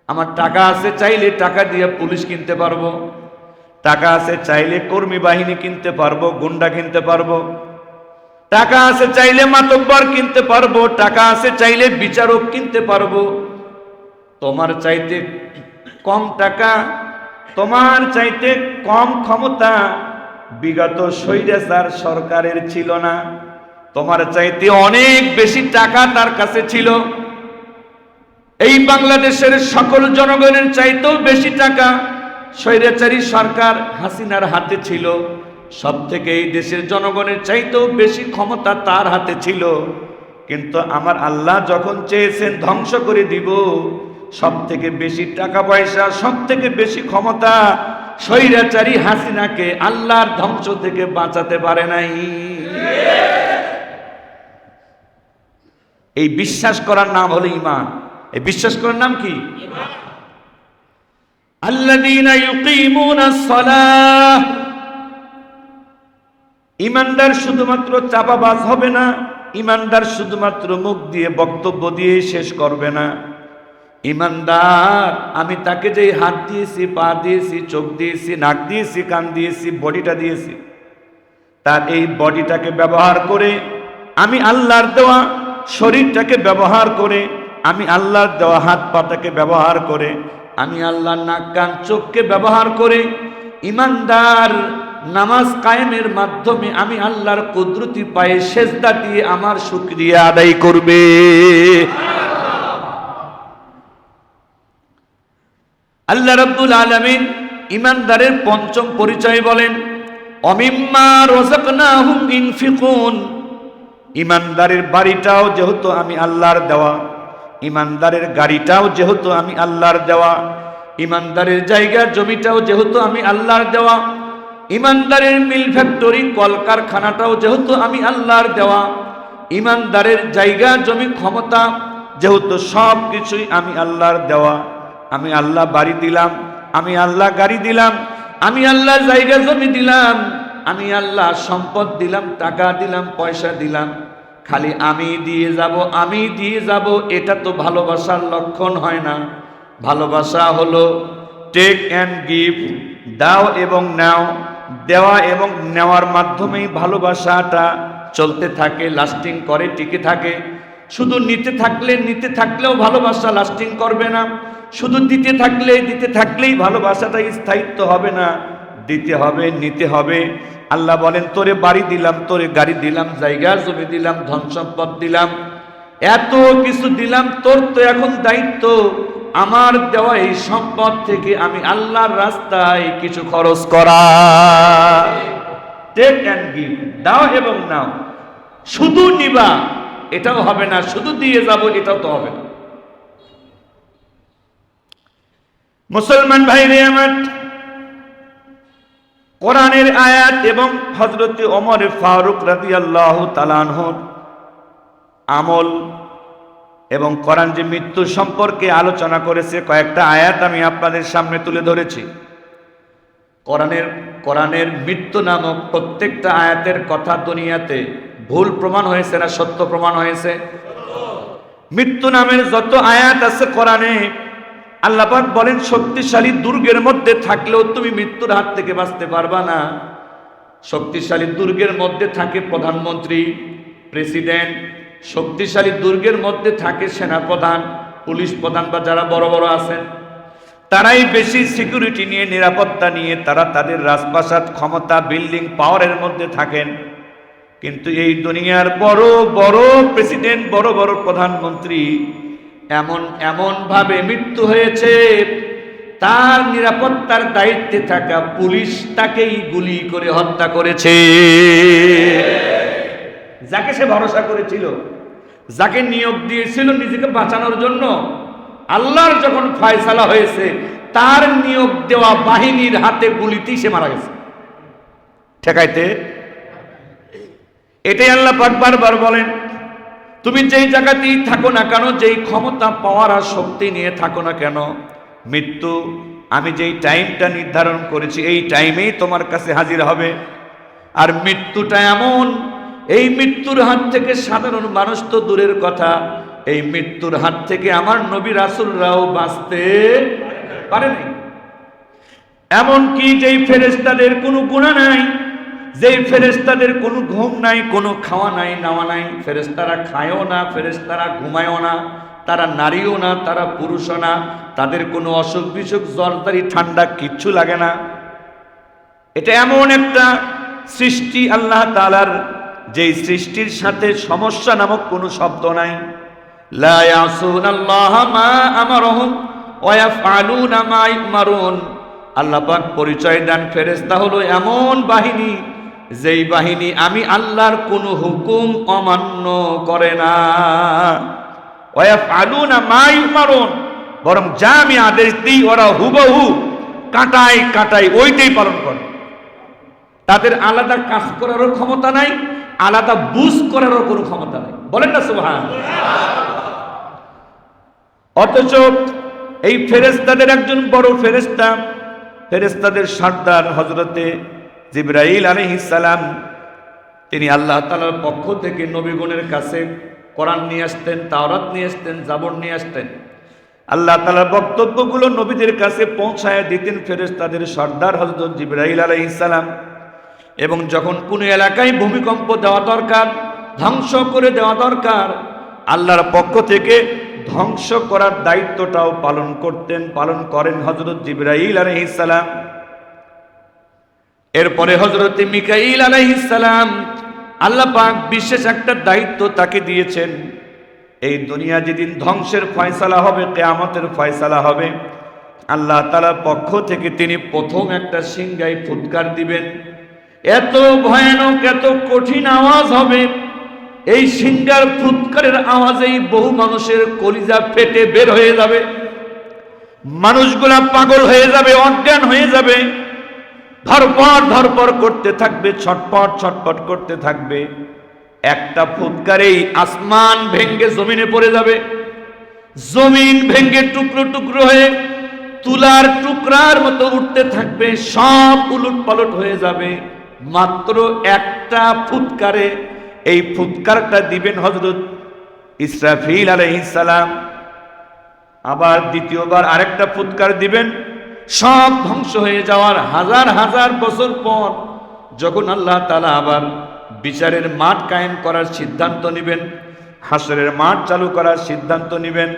আমার টাকা আছে, চাইলে টাকা দিয়ে পুলিশ কিনতে পারবো, টাকা আছে চাইলে কর্মী বাহিনী কিনতে পারবো, গুন্ডা কিনতে পারবো, টাকা আছে চাইলে মাতব্বর কিনতে পারবো, টাকা আছে চাইলে বিচারক কিনতে পারবো। তোমার চাইতে কম টাকা তোমার চাইতে কম ক্ষমতা বিগত স্বৈরাচার সরকারের ছিল না, তোমার চাইতে অনেক বেশি টাকা তার কাছে ছিল। এই বাংলাদেশের সকল জনগণের চাইতেও বেশি টাকা স্বৈরাচারী সরকার হাসিনার হাতে ছিল। সব থেকে এই দেশের জনগণের চাইতেও বেশি ক্ষমতা তার হাতে ছিল। কিন্তু আমার আল্লাহ যখন চেয়েছেন ধ্বংস করে দিব, সব থেকে বেশি টাকা পয়সা, সব থেকে বেশি ক্ষমতা স্বৈরাচারী হাসিনাকে আল্লাহর ধ্বংস থেকে বাঁচাতে পারে নাই। এই বিশ্বাস করার নাম হলো ঈমান। এই বিশ্বাস করার নাম কি? আল্লাযীনা ইউকিমুনাস সালাহ। ঈমানদার শুধুমাত্র চাপাবাজ হবে না, ঈমানদার শুধুমাত্র মুখ দিয়ে বক্তব্য দিয়ে শেষ করবে না। ঈমানদার আমি তাকে যেই হাত দিয়েছি, পা দিয়েছি, চোখ দিয়েছি, নাক দিয়েছি, কান দিয়েছি, বডিটা দিয়েছি, তার এই বডিটাকে ব্যবহার করে, আমি আল্লাহর দেওয়া শরীরটাকে ব্যবহার করে, আমি আল্লাহর দেওয়া হাত পাটাকে ব্যবহার করে, আমি আল্লাহর নাক কান চোখকে ব্যবহার করে ঈমানদার নামাজ কায়েমের মাধ্যমে আমি আল্লাহর কুদরতি পায়ে সেজদা দিয়ে আমার শুকরিয়া আদায় করবে। আল্লাহ রাব্বুল আলামিন ঈমানদারের পঞ্চম পরিচয় বলেন, অমিম্মা রাযাকনাহুম ইনফিকুন। ঈমানদারের বাড়িটাও যেহেতু আমি আল্লাহর দেওয়া, ঈমানদারের গাড়িটাও যেহেতু আমি আল্লাহর দেওয়া, ঈমানদারের জায়গা জমিটাও যেহেতু আমি আল্লাহর দেওয়া, ঈমানদারের মিল ফ্যাক্টরি কলকারখানাটাও যেহেতু আমি আল্লাহর দেওয়া, ঈমানদারের জায়গা জমি ক্ষমতা যেহেতু সব কিছুই আমি আল্লাহর দেওয়া, আমি আল্লাহ বাড়ি দিলাম, আমি আল্লাহ গাড়ি দিলাম, আমি আল্লাহ জায়গা জমি দিলাম, আমি আল্লাহ সম্পদ দিলাম, টাকা দিলাম, পয়সা দিলাম, খালি আমি দিয়ে যাব, আমি দিয়ে যাব, এটা তো ভালোবাসার লক্ষণ হয় না। ভালোবাসা হলো টেক অ্যান্ড গিভ, দাও এবং নাও, দেওয়া এবং নেওয়ার মাধ্যমেই ভালোবাসাটা চলতে থাকে, লাস্টিং করে, টিকে থাকে। শুধু নিতে থাকলেও ভালোবাসা লাস্টিং করবে না, শুধু দিতে থাকলেই ভালোবাসাটা স্থায়িত্ব হবে না। দিতে হবে, নিতে হবে। আল্লাহ বলেন, তোরে বাড়ি দিলাম, তোরে গাড়ি দিলাম, জায়গা জমি দিলাম, ধন সম্পদ দিলাম, এত কিছু দিলাম, তোর তো এখন দায়িত্ব আমার দেওয়া এই সম্পদ থেকে আমি আল্লাহর রাস্তায় কিছু খরচ করা। টেক অ্যান্ড গিভ, দাও এবং নাও। শুধু নিবা এটাও হবে না, শুধু দিয়ে যাব এটাও তো হবে না। মুসলমান ভাইরে আমার, কোরআনের আয়াত এবং হযরত ওমর ফারুক রাদিয়াল্লাহু তাআলা আনহুর আমল এবং কোরআন যে মৃত্যু সম্পর্কে আলোচনা করেছে, কয়েকটা আয়াত আমি আপনাদের সামনে তুলে ধরেছি। কোরআনের মৃত্যু নামক প্রত্যেকটা আয়াতের কথা দুনিয়াতে ভুল প্রমাণ হয়েছে না সত্য প্রমাণ হয়েছে? মৃত্যু নামের যত আয়াত আছে কোরআনে, আল্লাহ পাক বলেন শক্তিশালী দুর্গের মধ্যে থাকলেও তুমি মৃত্যুর হাত থেকে বাঁচতে পারবা না। শক্তিশালী দুর্গের মধ্যে থাকে প্রধানমন্ত্রী, প্রেসিডেন্ট, শক্তিশালী দুর্গের মধ্যে থাকে সেনাপ্রধান, পুলিশ প্রধান বা যারা বড় বড় আছেন, তারাই বেশি সিকিউরিটি নিয়ে, নিরাপত্তা নিয়ে তারা তাদের রাজপ্রাসাদ, ক্ষমতা, বিল্ডিং, পাওয়ারের মধ্যে থাকেন। কিন্তু এই দুনিয়ার বড় বড় প্রেসিডেন্ট, বড় বড় প্রধানমন্ত্রী এমন ভাবে মৃত্যু হয়েছে, তার নিরাপত্তার দায়িত্বে থাকা পুলিশ তাকেই গুলি করে হত্যা করেছে। যাকে সে ভরসা করেছিল, যাকে নিয়োগ দিয়েছিল নিজেকে বাঁচানোর জন্য, আল্লাহর যখন ফয়সালা হয়েছে তার নিয়োগ দেওয়া বাহিনীর হাতে গুলিতেই সে মারা গেছে ঠেকাইতে। এটাই আল্লাহ পাক বারবার বলেন, তুমি যেই জায়গাতেই থাকো না কেন, যেই ক্ষমতা পাওয়ার আর শক্তি নিয়ে থাকো না কেন, মৃত্যু আমি যেই টাইমটা নির্ধারণ করেছি এই টাইমেই তোমার কাছে হাজির হবে। আর মৃত্যুটা এমন, এই মৃত্যুর হাত থেকে সাধারণ মানুষ তো দূরের কথা, এই মৃত্যুর হাত থেকে আমার নবী রাসূলরাও বাঁচতে পারেনি। এমনকি যেই ফেরেশতাদের কোনো গুনাহ নাই, যেই ফেরেশতাদের কোনো ঘুম নাই, কোনো খাওয়া নাই, নাওয়া নাই, ফেরেশতারা খায়ও না, ফেরেশতারা ঘুমায়ও না, তারা নারীও না, তারা পুরুষও না, তাদের কোনো অসুখ বিসুখ জ্বরদারি ঠান্ডা কিচ্ছু লাগে না। এটা এমন একটা সৃষ্টি আল্লাহ তাআলার, যেই সৃষ্টির সাথে সমস্যা নামক কোনো শব্দ নাই। লা ইয়াসুনাল্লাহা মা আমারহুম ওয়া ইয়াফআলুনা মা ইউমারুন। আল্লাহ পাক পরিচয় দেন ফেরেশতা হলো এমন বাহিনী, যেই বাহিনী আমি আল্লাহর কোনো হুকুম অমান্য করে না। ওয়া ইয়াফআলুনা মা ইউমারুন, বরং যা আমি আদেশ দিই ওরা হুবহু কাটাই কাটাই ওইটাই পালন করে। তাদের আলাদা কাজ করারও ক্ষমতা নাই, আলাদা বুঝ করারও কোনো ক্ষমতা নাই। বলেন না সুবহানাল্লাহ। অথচ এই ফেরেশতাদের একজন বড় ফেরেশতা, ফেরেশতাদের সর্দার হযরতে জিবরাইল আলাইহিস সালাম, তিনি আল্লাহ তাআলার পক্ষ থেকে নবীগণের কাছে কোরআন নিয়ে আসতেন, তাওরাত নিয়ে আসতেন, জাবর নিয়ে আসতেন। আল্লাহ তাআলার বক্তব্যগুলো নবীদের কাছে পৌঁছায় দিতেন ফেরেশতাদের সর্দার হযরত জিবরাইল আলাইহিস সালাম। এবং যখন কোনো এলাকায় ভূমিকম্প দেওয়া দরকার, ধ্বংস করে দেওয়া দরকার, আল্লাহর পক্ষ থেকে ধ্বংস করার দায়িত্বটাও পালন করেন হযরত জিবরাইল আলাইহিস সালাম। এরপরে হযরত মিকাইল আলাইহিস সালাম, আল্লাহ পাক বিশেষ একটা দায়িত্ব তাকে দিয়েছেন। এই দুনিয়া যেদিন ধ্বংসের ফয়সালা হবে, কিয়ামতের ফয়সালা হবে, আল্লাহ তাআলার পক্ষ থেকে তিনি প্রথম একটা সিংহায় ফুৎকার দিবেন। এত ভয়ানক, এত কঠিন আওয়াজ হবে, এই সিংহার ফুৎকারের আওয়াজেই বহু মানুষের কলিজা ফেটে বের হয়ে যাবে, মানুষগুলা পাগল হয়ে যাবে, অজ্ঞান হয়ে যাবে, ধরপড় করতে থাকবে, ছটপট করতে থাকবে। একটা ফুৎকারেই আসমান ভেঙ্গে জমিনে পড়ে যাবে, জমিন ভেঙ্গে টুকরো টুকরো হয়ে তুলার টুকরার মতো উঠতে থাকবে, সব উলটপালট হয়ে যাবে মাত্র একটা ফুৎকারে। এই ফুৎকারটা দিবেন হযরত ইসরাফিল আলাইহিস সালাম। আবার দ্বিতীয়বার আরেকটা ফুৎকার দিবেন। সব ধ্বংস হয়ে যাওয়ার হাজার হাজার বছর পর যখন আল্লাহ তাআলা আবার বিচারের মাঠ কায়েম করার সিদ্ধান্ত নেবেন, হাসরের মাঠ চালু করার সিদ্ধান্ত নেবেন,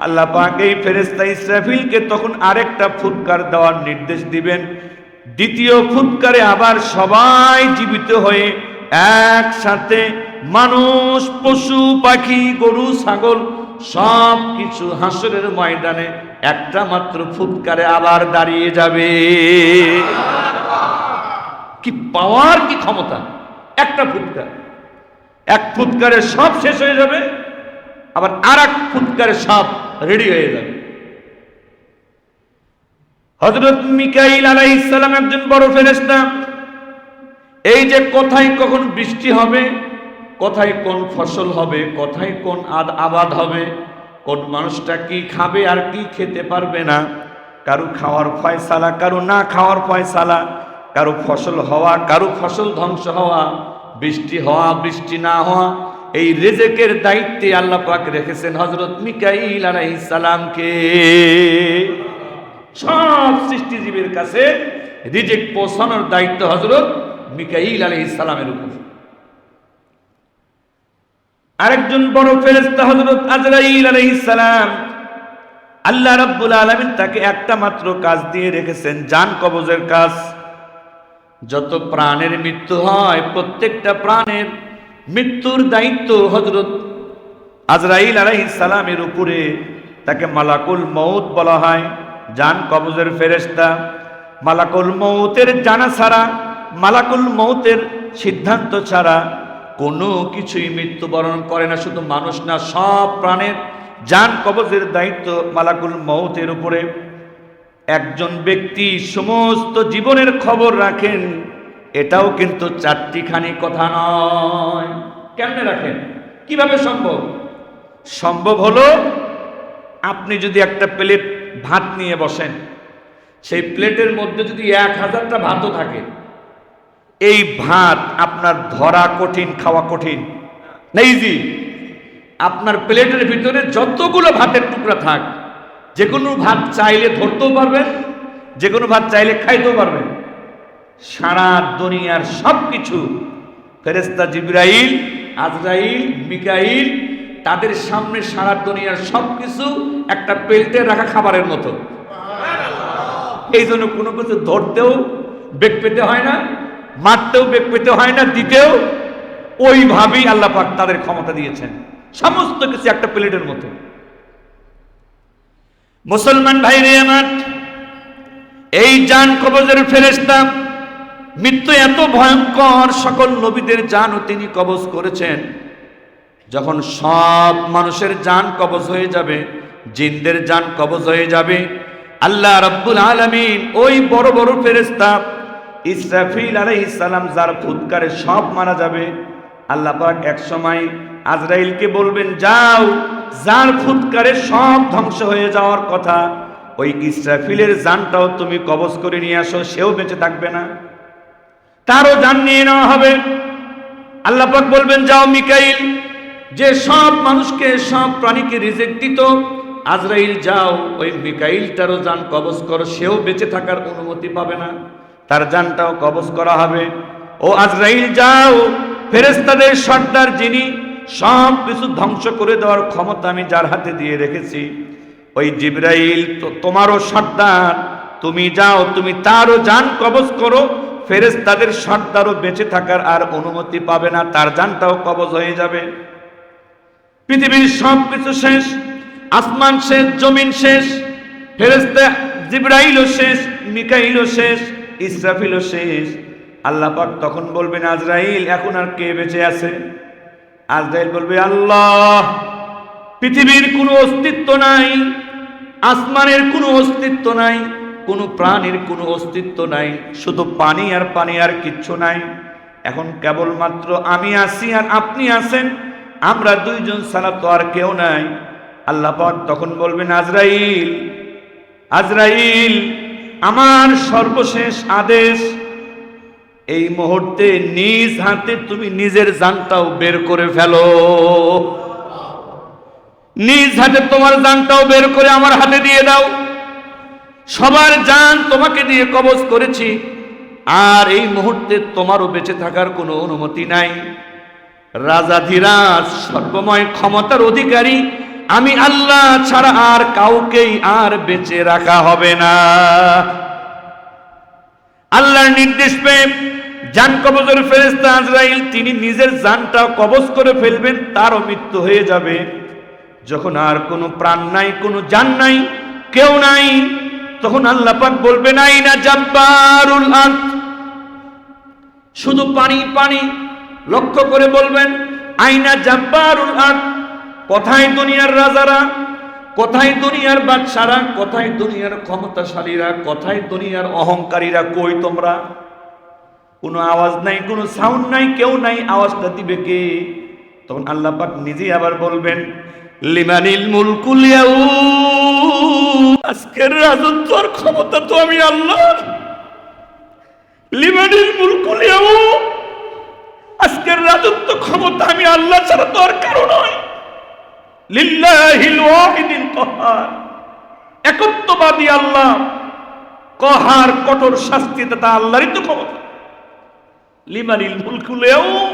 আল্লাহ পাক এই ফেরেশতা ইসরাফিলকে তখন আরেকটা ফুৎকার দেওয়ার নির্দেশ দিবেন। দ্বিতীয় ফুৎকারে আবার সবাই জীবিত হয়ে একসাথে, মানুষ, পশু পাখি, গরু ছাগল সব কিছু হাসরের ময়দানে একটা মাত্র ফুৎকারে আবার দাঁড়িয়ে যাবে। কি পাওয়ার, কি ক্ষমতা! একটা ফুৎকার, এক ফুৎকারে সব শেষ হয়ে যাবে, আবার আর এক ফুৎকারে সব রেডি হয়ে যাবে। হযরত মিকাইল আলাইহিস সালাম একজন বড় ফেরেশতা। এই যে কোথায় কখন বৃষ্টি হবে, কোথায় কোন ফসল হবে, কোথায় কোন আবাদ হবে, কোন মানুষটা কি খাবে আর কি খেতে পারবে না, কারো খাওয়ার ফয়সালা, কারো না খাওয়ার ফয়সালা, কারো ফসল হওয়া, কারো ফসল ধ্বংস হওয়া, বৃষ্টি হওয়া, বৃষ্টি না হওয়া, এই রিজিকের দায়িত্বে আল্লাহ পাক রেখেছেন হযরত মিকাইল আলাইহিস সালামকে। সব সৃষ্টিজীবের কাছে রিজিক পৌঁছানোর দায়িত্ব হযরত মিকাইল আলাইহিস সালামের উপর। আরেকজন বড় ফেরেশতা হযরত আজরাইল আলাইহিস সালাম। আল্লাহ রাব্বুল আলামিন তাকে একটা মাত্র কাজ দিয়ে রেখেছেন, জান কবজের কাজ। যত প্রাণের মৃত্যু হয়, প্রত্যেকটা প্রাণের মৃত্যুর দায়িত্ব হযরত আজরাইল আলাইহিস সালামের উপরে। তাকে মালাকুল মউত বলা হয়, জান কবজের ফেরেশতা। মালাকুল মউতের জানা ছাড়া, মালাকুল মউতের সিদ্ধান্ত ছাড়া কোনো কিছুই মৃত্যুবরণ করে না। শুধু মানুষ না, সব প্রাণের জান কবজের দায়িত্ব মালাকুল মউতের উপরে। একজন ব্যক্তি সমস্ত জীবনের খবর রাখেন, এটাও কিন্তু চারটিখানি কথা নয়। কেমনে রাখেন, কিভাবে সম্ভব? সম্ভব হলো, আপনি যদি একটা প্লেট ভাত নিয়ে বসেন, সেই প্লেটের মধ্যে যদি 1000টা ভাতও থাকে, এই ভাত আপনার ধরা কঠিন, খাওয়া কঠিন না ইজি। আপনার প্লেটের ভিতরে যতগুলো ভাতের টুকরা থাক, যে কোনো ভাত চাইলে ধরতেও পারবেন, যে কোনো ভাত চাইলে খাইতেও পারবেন। সারা দুনিয়ার সব কিছু ফেরেশতা জিবরাইল, আজরাইল, মিকাইল তাদের সামনে সারা দুনিয়ার সবকিছু একটা প্লেটে রাখা খাবারের মতো। এই জন্য কোনো কিছু ধরতেও বেগ পেতে হয় না, মারতেও বেগ পেতে হয় না, দিতেও ওইভাবেই আল্লাহ পাক তাদের ক্ষমতা দিয়েছেন, সমস্ত কিছু একটা প্লেটের মতো। মুসলমান ভাইরে আমার, এই জান কবজের ফেরেশতা, মৃত্যু এত ভয়ঙ্কর, সকল নবীদের জানও তিনি কবজ করেছেন। যখন সব মানুষের জান কবজ হয়ে যাবে, জিনদের জান কবজ হয়ে যাবে, আল্লাহ রাব্বুল আলামিন ওই বড় বড় ফেরেশতা ইসরাফিল আলাইহিস সালাম যার ফুৎকারে সব মারা যাবে, আল্লাহ পাক এক সময় আজরাইলকে বলবেন, যাও, যার ফুৎকারে সব ধ্বংস হয়ে যাওয়ার কথা, ওই ইসরাফিলের জানটাও তুমি কবজ করে নিয়ে আসো, সেও বেঁচে থাকবে না, তারও জান নিয়ে নেওয়া হবে। আল্লাহ পাক বলবেন, যাও মিকাইল, যে সব মানুষকে সব প্রাণীকে রিজিক দিত, আজরাইল যাও, ওই মিকাইলটারও জান কবজ করো, সেও বেঁচে থাকার অনুমতি পাবে না, তার জানটাও কবজ করা হবে। ও আজরাইল যাও, ফেরেশতাদের সর্দার যিনি সব কিছু ধ্বংস করে দেওয়ার ক্ষমতা আমি যার হাতে দিয়ে রেখেছি, ওই জিবরাইল তোমারও সর্দার, তুমি যাও, তুমি তারও জান কবজ করো, ফেরেশতাদের সর্দারও বেঁচে থাকার আর অনুমতি পাবে না, তার জানটাও কবজ হয়ে যাবে। পৃথিবীর সব কিছু শেষ, আসমান শেষ, জমিন শেষ, ফেরেশতা জিবরাইলও শেষ, মিকাইলও শেষ, ইসরাফিলও শেষ। আল্লাহ পাক তখন বলবেন, আজরাইল, এখন আর কে বেঁচে আছে? আজরাইল বলবে, আল্লাহ, পৃথিবীর কোনো অস্তিত্ব নাই, আসমানের কোনো অস্তিত্ব নাই, কোনো প্রাণীর কোনো অস্তিত্ব নাই, শুধু পানি আর পানি, আর কিচ্ছু নাই। এখন কেবলমাত্র আমি আছি আর আপনি আছেন, আমরা দুইজন ছাড়া তো আর কেউ নাই। আল্লাহ পাক তখন বলবেন, আজরাইল, আজরাইল, আমার সর্বশেষ আদেশ, এই মুহূর্তে নিজ হাতে তুমি নিজের জানটাও বের করে ফেলো, নিজ হাতে তোমার জানটাও বের করে আমার হাতে দিয়ে দাও। সবার জান তোমাকে দিয়ে কবজ করেছি, আর এই মুহূর্তে তোমারও বেঁচে থাকার কোনো অনুমতি নাই। রাজাধিরাজ, সর্বময় ক্ষমতার অধিকারী আমি আল্লাহ ছাড়া আর কাউকেই আর বেঁচে রাখা হবে না। আল্লাহর নির্দেশ পেয়ে জান কবজের ফেরেশতা আজরাইল তিনি নিজের জানটা কবজ করে ফেলবেন, তারও মৃত্যু হয়ে যাবে। যখন আর কোনো প্রাণ নাই, কোনো জান নাই, কেউ নাই, তখন আল্লাহ পাক বলবেন, আইনা জাব্বারুল আরদ, শুধু পানি পানি, লক্ষ্য করে বলবেন, আইনা জাব্বারুল আরদ, কোথায় দুনিয়ার রাজারা, কোথায় দুনিয়ার বাদশারা, কোথায় দুনিয়ার ক্ষমতাশালীরা, কোথায় দুনিয়ার অহংকারীরা, কই তোমরা? কোনো আওয়াজ নাই, কোনো সাউন্ড নাই, কেউ নাই, আওয়াজটা দিবে কে? তখন আল্লাহ পাক নিজেই আবার বলবেন, লিমানিল মুলকুল ইয়াউম, আজকের রাজত্ব আর ক্ষমতা তো আমি আল্লাহর। লিমানিল মুলকুল ইয়াউম, আজকের রাজত্ব ক্ষমতা আমি আল্লাহ ছাড়া তো আর কারো নয়। লিল্লাহিল ওয়াহিদিল কাহ্হার, একত্ববাদী আল্লাহ, কহার, কঠোর শাস্তি দাতা আল্লাহরই তো ক্ষমতা। লিমানিল মুলকুল ইয়াউম,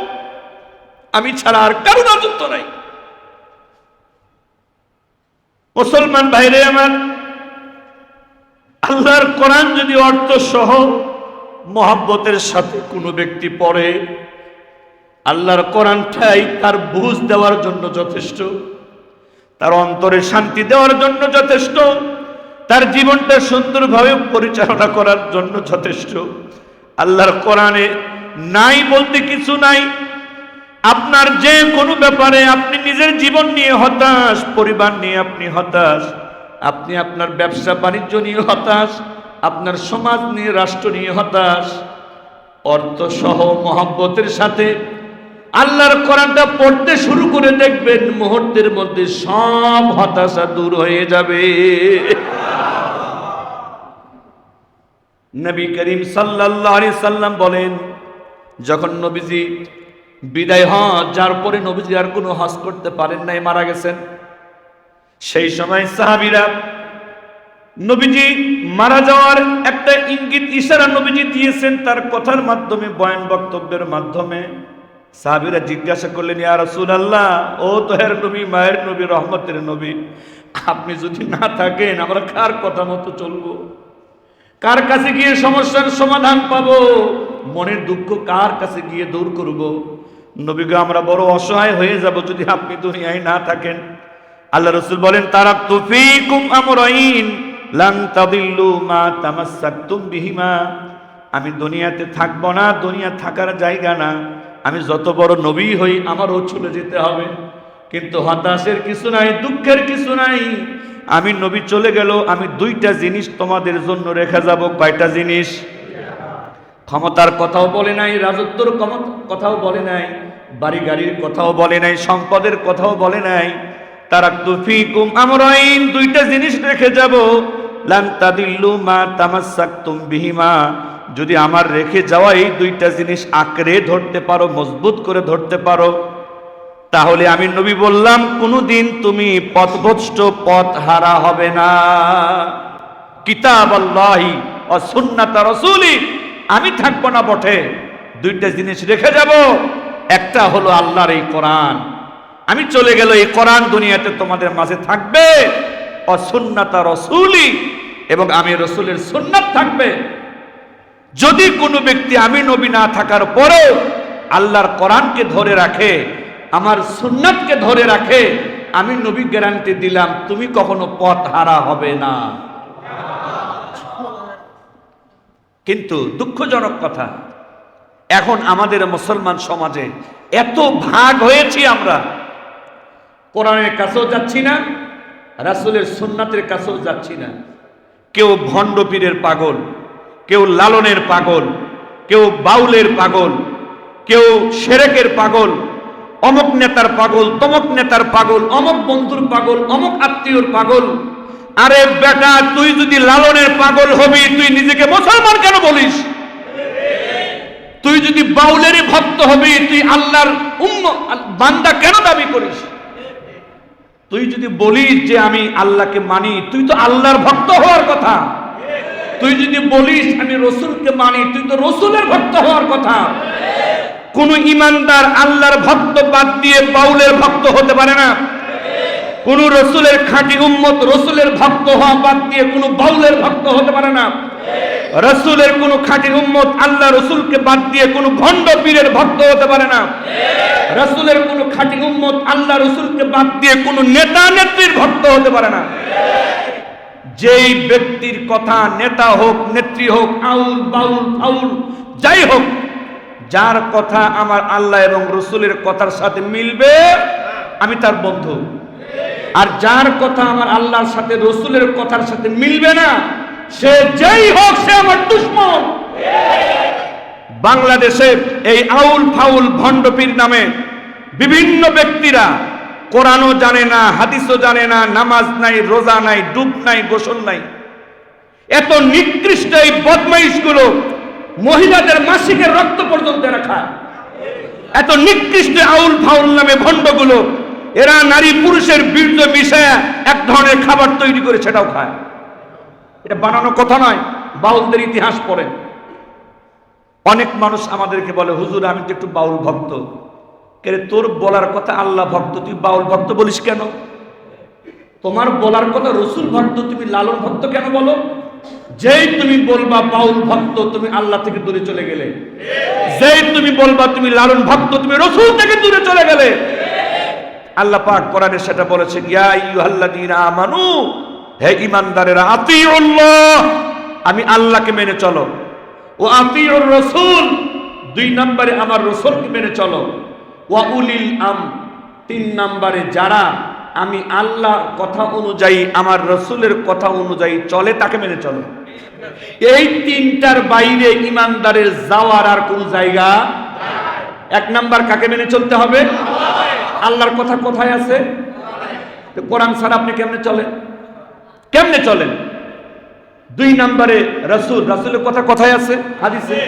আমি ছাড়া আর কারো রাজত্ব নাই। মুসলমান ভাইরে আমার, আল্লাহর কোরআন যদি অর্থ সহ মহব্বতের সাথে কোনো ব্যক্তি পড়ে, আল্লাহর কোরআনটাই তার বুঝ দেওয়ার জন্য যথেষ্ট, তার অন্তরে শান্তি দেওয়ার জন্য যথেষ্ট, তার জীবনটা সুন্দরভাবে পরিচালনা করার জন্য যথেষ্ট। আল্লাহর কোরআনে নাই বলতে কিছু নাই। আপনার যে কোনো ব্যাপারে আপনি নিজের জীবন নিয়ে হতাশ, পরিবার নিয়ে আপনি হতাশ, আপনি আপনার ব্যবসা বাণিজ্য নিয়ে হতাশ, আপনার সমাজ নিয়ে, রাষ্ট্র নিয়ে হতাশ, অর্থ সহ মহব্বতের সাথে আল্লাহর কোরআনটা পড়তে শুরু করে দেখবেন, মুহূর্তের মধ্যে সব হতাশা দূর হয়ে যাবে। নবী করিম সাল্লাল্লাহু আলাইহি সাল্লাম বলেন, যখন নবীজি বিদায় হজ, যার পরে নবীজি আর কোনো হজ করতে পারেন নাই, মারা গেছেন, সেই সময় সাহাবীরা নবীজি মারা যাওয়ার একটা ইঙ্গিত, ইশারা নবীজি দিয়েছেন তার কথার মাধ্যমে, বয়ান বক্তব্যের মাধ্যমে। সাহাবীরা জিজ্ঞাসা করলেন, ইয়া রাসূলুল্লাহ, ও তোহের নবী, মায়ের নবী, রহমতের নবী, আপনি যদি না থাকেন আমরা কার কথা মতো চলবো? কার কাছে গিয়ে সমস্যার সমাধান পাবো? মনের দুঃখ কার কাছে গিয়ে দূর করব? নবী গো, আমরা বড় অসহায় হয়ে যাব যদি আপনি দুনিয়ায় না থাকেন। আল্লাহ রাসূল বলেন, তারাকতু ফীকুম আমরাইন লান তাদিল্লু মা তামাসসাকতুম বিহিমা। আমি দুনিয়াতে থাকবো না, দুনিয়া থাকার জায়গা না। আমি যত বড় নবী হই আমারও চলে যেতে হবে, কিন্তু হতাশের কিছু নাই, দুঃখের কিছু নাই। আমি নবী চলে গেল, আমি দুইটা জিনিস তোমাদের জন্য রেখে যাব। কয়টা জিনিস? ক্ষমতার কথাও বলে নাই, রাজত্বর কথাও বলে নাই, বাড়ি গাড়ির কথাও বলে নাই, সম্পদের কথাও বলে নাই। তারাকতু ফীকুম আমরাইন, দুইটা জিনিস রেখে যাব। লান তাদিল্লু মা তামাসসাকতুম বিহিমা, যদি আমার রেখে যাওয়া এই দুইটা জিনিস আঁকড়ে ধরতে পারো, মজবুত করে ধরতে পারো, তাহলে আমি নবী বললাম কোনদিন তুমি পথভ্রষ্ট, পথ হারা হবে না। কিতাবাল্লাহি ওয়া সুন্নাত রাসূলি, আমি থাকবো না বটে, দুইটা জিনিস রেখে যাব। একটা হলো আল্লাহর এই কোরআন, আমি চলে গেল এই কোরআন দুনিয়াতে তোমাদের মাঝে থাকবে। ওয়া সুন্নাত রাসূলি, এবং আমি রাসূলের সুন্নাত থাকবে। যদি কোনো ব্যক্তি আমি নবী না থাকার পরেও আল্লাহর কোরআনকে ধরে রাখে, আমার সুন্নাতকে ধরে রাখে, আমি নবী গ্যারান্টি দিলাম তুমি কখনো পথ হারা হবে না। কিন্তু দুঃখজনক কথা, এখন আমাদের মুসলমান সমাজে এত ভাগ হয়েছি, আমরা কোরআনের কাছেও যাচ্ছি না, রাসূলের সুন্নাতের কাছেও যাচ্ছি না। কেউ ভণ্ড পীরের পাগল, কেউ লালনের পাগল, কেউ বাউলের পাগল, কেউ শিরকের পাগল, অমুক নেতার পাগল, তমুক নেতার পাগল, অমুক বন্ধুর পাগল, অমুক আত্মীয়র পাগল। আরে বেটা, তুই যদি লালনের পাগল হবি, তুই নিজেকে মুসলমান কেন বলিস? তুই যদি বাউলেরই ভক্ত হবি, তুই আল্লাহর বান্দা কেন দাবি করিস? তুই যদি বলিস যে আমি আল্লাহকে মানি, তুই তো আল্লাহর ভক্ত হওয়ার কথা। তুই যদি বলিস আমি রসুলকে মানি, তুই তো রসুলের ভক্ত হওয়ার কথা। কোন ইমানদার আল্লাহর ভক্ত বাদ দিয়ে বাউলের ভক্ত হতে পারে না। কোন রসুলের খাঁটি উম্মত রসুলের ভক্ত হওয়া বাদ দিয়ে কোন বাউলের ভক্ত হতে পারে না। রসুলের কোন খাঁটি উম্মত আল্লাহ রসুলকে বাদ দিয়ে কোন ভণ্ড পীরের ভক্ত হতে পারে না। রসুলের কোন খাঁটি উম্মত আল্লাহ রসুলকে বাদ দিয়ে কোন নেতা নেত্রীর ভক্ত হতে পারে না। যেই ব্যক্তির কথা, নেতা হোক, নেত্রী হোক, আউল বাউল ফাউল যাই হোক, যার কথা আমার আল্লাহ এবং রসুলের কথার সাথে মিলবে, আমি তার বন্ধু। আর যার কথা আমার আল্লাহর সাথে রসুলের কথার সাথে মিলবে না, সে যেই হোক, সে আমার দুশমন। বাংলাদেশে এই আউল ফাউল ভণ্ডপীর নামে বিভিন্ন ব্যক্তিরা কোরআনও জানে না, হাদিসও জানে না, নামাজ নাই, রোজা নাই, ডুব নাই, গোসল নাই। এত নিকৃষ্ট এই বদমাইশগুলো মহিলাদের মাসিকের রক্ত পর্যন্ত খায়। এত নিকৃষ্ট আউল ফাউল নামে ভণ্ডগুলো, এরা নারী পুরুষের বীর্য মিশায়া এক ধরনের খাবার তৈরি করে সেটাও খায়। এটা বানানো কথা নয়, বাউলদের ইতিহাস পড়েন। অনেক মানুষ আমাদেরকে বলে, হুজুর আমি তো একটু বাউল ভক্ত। কে তোর বলার কথা আল্লাহ ভক্ত, তুই বাউল ভক্ত বলিস কেন? তোমার বলার কথা রসুল ভক্ত, তুমি লালন ভক্ত কেন বলো? যেই তুমি বলবা বাউল ভক্ত, তুমি আল্লাহ থেকে দূরে চলে গেলে। যেই তুমি বলবা তুমি লালন ভক্ত, তুমি রসুল থেকে দূরে চলে গেলে। আল্লাহ পাক কোরআনে সেটা বলেছেন, ইয়া আইয়ুহাল্লাযীনা আমানু, হে ঈমানদারেরা, আতিউল্লাহ, আমি আল্লাহকে মেনে চলো, ও আতিউর রাসূল, দুই নম্বরে আমার রাসূলকে মেনে চলো, ওয়া উলিল আমর, তিন নম্বরে যারা আমি আল্লাহর কথা অনুযায়ী, আমার রাসূলের কথা অনুযায়ী চলে, তাকে মেনে চলো। এই তিনটার বাইরে ঈমানদারের যাওয়ার আর কোন জায়গা নাই। এক নাম্বার কাকে মেনে চলতে হবে? আল্লাহর কথা কোথায় আছে? কোরআন ছাড়া আপনি কেমনে চলেন? কেমনে চলেন? দুই নম্বরে রাসূল, রাসূলের কথা কোথায় আছে? হাদিসে।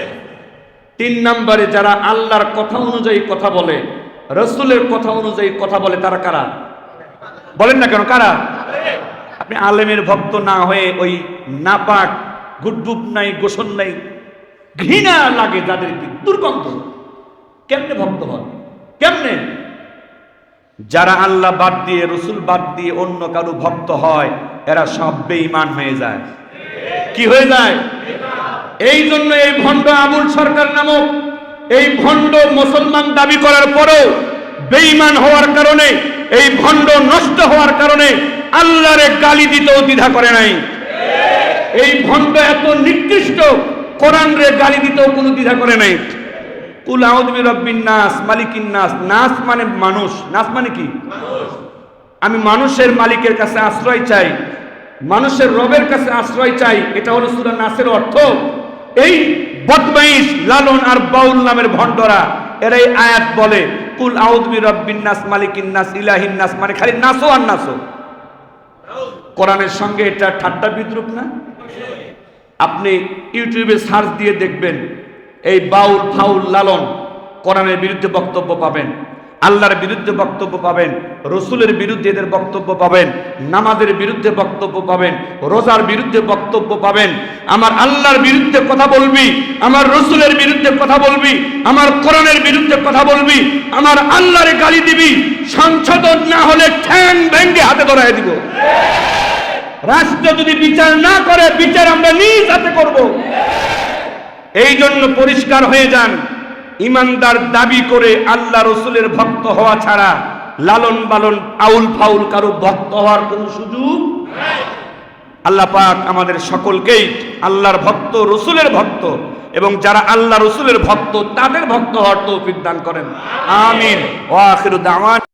তিন নম্বরে যারা আল্লাহর কথা অনুযায়ী কথা বলে, রাসূলের কথা অনুযায়ী কথা বলে, তারা কারা? বলেন না কেন কারা? আপনি আলেমের ভক্ত না হয়ে ওই নাপাক, গুডডুব নাই, গোসল নাই, ঘৃণা লাগে যাদেরকে, দুর্গন্ধ, কেমনে ভক্ত হন? কেমনে? যারা আল্লাহ বাদ দিয়ে, রসুল বাদ দিয়ে অন্য কারো ভক্ত হয়, এরা সব বেঈমান হয়ে যায়। কি হয়ে যায়? এই জন্য এই ভণ্ড আবুল সরকার নামক এই ভণ্ড মুসলমান দাবি করার পরেও বেঈমান হওয়ার কারণে, এই ভণ্ড নষ্ট হওয়ার কারণে আল্লাহরে গালি দিতেও দ্বিধা করে নাই। এই ভণ্ড এত নিকৃষ্ট, কোরআন রে গালি দিতেও কোনো দ্বিধা করে নাই। কুল আউযু বিরাব্বিন নাস মালিকিন নাস। নাস মানে মানুষ। নাস মানে কি? আমি মানুষের মালিকের কাছে আশ্রয় চাই, মানুষের রবের কাছে আশ্রয় চাই, এটা হলো সূরা নাসের অর্থ। এই বদমাইশ লালন আর বাউল নামের ভণ্ডরা এরাই আয়াত বলে কুল আউযু বিরাব্বিন নাস মালিকিন নাস ইলাহিন নাস, মানে খালি নাসো আর নাসো। কোরআনের সঙ্গে এটা ঠাট্টা বিদ্রুপ না? আপনি ইউটিউবে সার্চ দিয়ে দেখবেন, এই বাউল ফাউল লালন কোরআনের বিরুদ্ধে বক্তব্য পাবেন, আল্লাহর বিরুদ্ধে বক্তব্য পাবেন, রসুলের বিরুদ্ধে এদের বক্তব্য পাবেন, নামাজের বিরুদ্ধে বক্তব্য পাবেন, রোজার বিরুদ্ধে বক্তব্য পাবেন। আমার আল্লাহর বিরুদ্ধে কথা বলবি, আমার রসুলের বিরুদ্ধে কথা বলবি, আমার কোরআনের বিরুদ্ধে কথা বলবি, আমার আল্লাহরে গালি দিবি, সংশোধন না হলে ঠ্যাং ভেঙে হাতে ধরায় দিব। রাষ্ট্র যদি বিচার না করে, বিচার আমরা নিজ হাতে করব। এই জন্য পরিষ্কার হয়ে যান, ইমানদার দাবি করে আল্লাহ রসুলের ভক্ত হওয়া ছাড়া লালন বালন আউল ফাউল কারো ভক্ত হওয়ার কোন সুযোগ নাই। আল্লাহ পাক আমাদের সকলকেই আল্লাহর ভক্ত, রসুলের ভক্ত এবং যারা আল্লাহ রসুলের ভক্ত তাদের ভক্ত হওয়ার তৌফিক দান করেন। আমিন। ওয়া আখিরু দাওয়ানা।